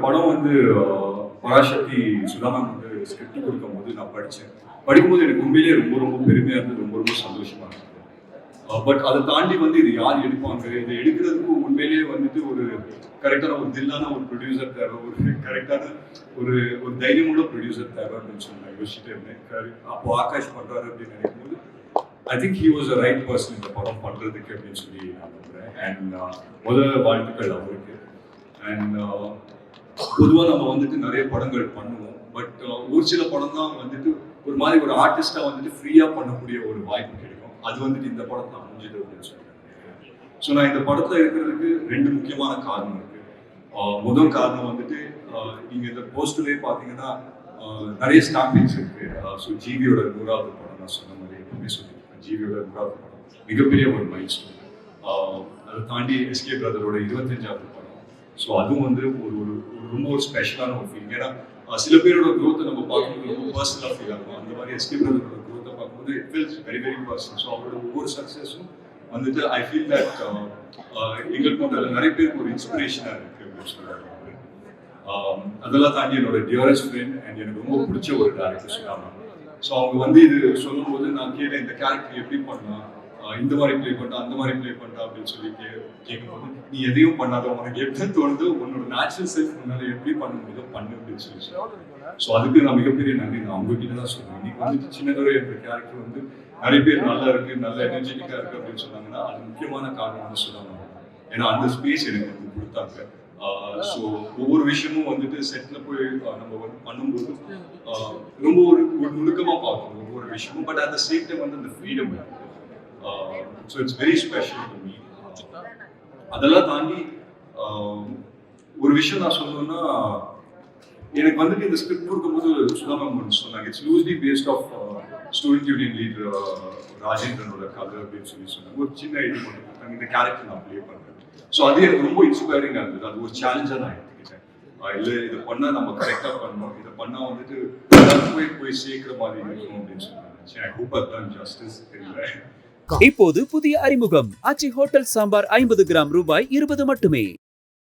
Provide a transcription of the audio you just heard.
படம் வந்து பராசக்தி சுதாமன் வந்து ஸ்கிரிப்ட் கொடுக்கும்போது நான் படித்தேன். படிக்கும்போது எனக்கு உண்மையிலேயே ரொம்ப ரொம்ப பெருமையாக இருந்தது, ரொம்ப ரொம்ப சந்தோஷமா இருந்தது. பட் அதை தாண்டி வந்து இது யார் எடுப்பாங்க, இதை எடுக்கிறதுக்கு உண்மையிலேயே வந்துட்டு ஒரு கரெக்டான ஒரு தில்லான ஒரு ப்ரொடியூசர் தேவை, ஒரு கரெக்டான ஒரு ஒரு தைரியமுள்ள ப்ரொடியூசர் தேவை அப்படின்னு சொல்லி நான் யோசிச்சுட்டே இருந்தேன். அப்போ ஆகாஷ் பண்றாரு அப்படின்னு நினைக்கும்போது I think he was a right person இந்த படம் பண்றதுக்கு அப்படின்னு சொல்லி நான் நம்புறேன். அண்ட் முதல் வாழ்த்துக்கள் அவருக்கு. அண்ட் பொதுவாக நம்ம வந்துட்டு நிறைய படங்கள் பண்ணுவோம், பட் ஒரு சில படம் தான் வந்துட்டு ஒரு மாதிரி ஒரு ஆர்டிஸ்டா வந்துட்டு ஃப்ரீயா பண்ணக்கூடிய ஒரு வாய்ப்பு கிடைக்கும். அது வந்துட்டு இந்த படத்தை நான் முடிஞ்சது அப்படின்னு சொல்றேன். ஸோ நான் இந்த படத்துல இருக்கிறதுக்கு ரெண்டு முக்கியமான காரணம் இருக்கு. முதல் காரணம் வந்துட்டு நீங்க இந்த போஸ்டர்லேயே பார்த்தீங்கன்னா நிறைய ஸ்டாம்பிங்ஸ் இருக்கு. ஸோ ஜிவியோட 100வது படம், நான் சொன்ன மாதிரி எப்பவுமே சொல்லியிருக்கேன், ஜிவியோட 100வது படம் மிகப்பெரிய ஒரு மைல் ஸ்டோன். அதை தாண்டி எஸ்கே பிரதரோட 25வது படம். ஸோ அதுவும் வந்து ஒரு ஒரு ரொம்ப ஒரு ஸ்பெஷலான ஒரு ஃபீல். ஏன்னா சில பேரோட க்ரோத்தை நம்ம பார்க்கும்போது ரொம்ப பர்சனலாக ஃபீல் ஆகும். அந்த மாதிரி எஸ்கே பிரதரோட க்ரோத்தை பார்க்கும்போது it feels very very personal. So அவரோட ஒவ்வொரு சக்ஸஸும் வந்துட்டு ஐ ஃபீல் தட் எங்களுக்கு வந்து அதில் நிறைய பேருக்கு ஒரு இன்ஸ்பிரேஷனாக இருக்கு அப்படின்னு சொல்லுவாங்க. அதெல்லாம் தாண்டி என்னோட டியரஸ்ட் ஃப்ரெண்ட் அண்ட் எனக்கு ரொம்ப பிடிச்ச ஒரு டேரக்டர் சுதாமன். ஸோ அவங்க வந்து இது சொல்லும்போது நான் கேட்டேன், இந்த கேரக்டர் எப்படி பண்ணலாம், இந்த மாதிரி ப்ளே பண்ணிட்டா அந்த மாதிரி ப்ளே பண்ணிட்டா அப்படின்னு சொல்லி கேட்கும்போது, நீ எதையும் பண்ணாத, உனக்கு எப்படி தோணுதோ உன்னோட நேச்சுரல் செல்ஃப் முன்னால எப்படி பண்ண முடியுதோ பண்ணு அப்படின்னு சொல்லி. ஸோ அதுக்கு நான் மிகப்பெரிய நன்றி நான் அவங்ககிட்ட தான் சொல்லுவேன். இன்னைக்கு வந்து சின்னதுரை என்ற கேரக்டர் வந்து நிறைய பேர் நல்லா இருக்கு, நல்ல எனர்ஜெட்டிக்கா இருக்கு அப்படின்னு சொன்னாங்கன்னா அது முக்கியமான காரணம் வந்து சொல்லுவாங்க. ஏன்னா அந்த ஸ்பேஸ் எனக்கு வந்து கொடுத்தாங்க. ஸோ ஒவ்வொரு விஷயமும் வந்துட்டு செட்ல போய் நம்ம வந்து பண்ணும்போது ரொம்ப ஒரு நுணுக்கமா பார்க்கணும் ஒவ்வொரு விஷயமும். But at the same time வந்து அந்த ஃப்ரீடம் இருக்கு. So it's very special to me. அதெல்லாம் தாண்டி ஒரு விஷயம் நான் சொல்லணும்னா, எனக்கு வந்துட்டு இந்த ஸ்கிரிப்ட் கொடுக்கும்போது சுதாமன் சொன்னாங்க, it's loosely based of student union leader ராஜேந்திரனோட கதை அப்படின்னு சொல்லி சொன்னாங்க. ஒரு சின்ன ஐடியா மட்டும் கொடுத்தாங்க, இந்த கேரக்டர் நான் ப்ளே பண்ணுறேன். ஸோ அது எனக்கு ரொம்ப இன்ஸ்பைரிங்காக இருந்தது. அது ஒரு சேலஞ்சாக நான் எடுத்துக்கிட்டேன். இல்லை இதை பண்ணால் நம்ம கரெக்டாக பண்ணணும், இதை பண்ணால் வந்துட்டு போய் சேர்க்கிற மாதிரி இருக்கும் அப்படின்னு சொன்னாங்க. I hope at done justice இல்லை. இப்போது புதிய அறிமுகம் ஆச்சி ஹோட்டல் சாம்பார் 50 கிராம் ரூபாய் 20 மட்டுமே.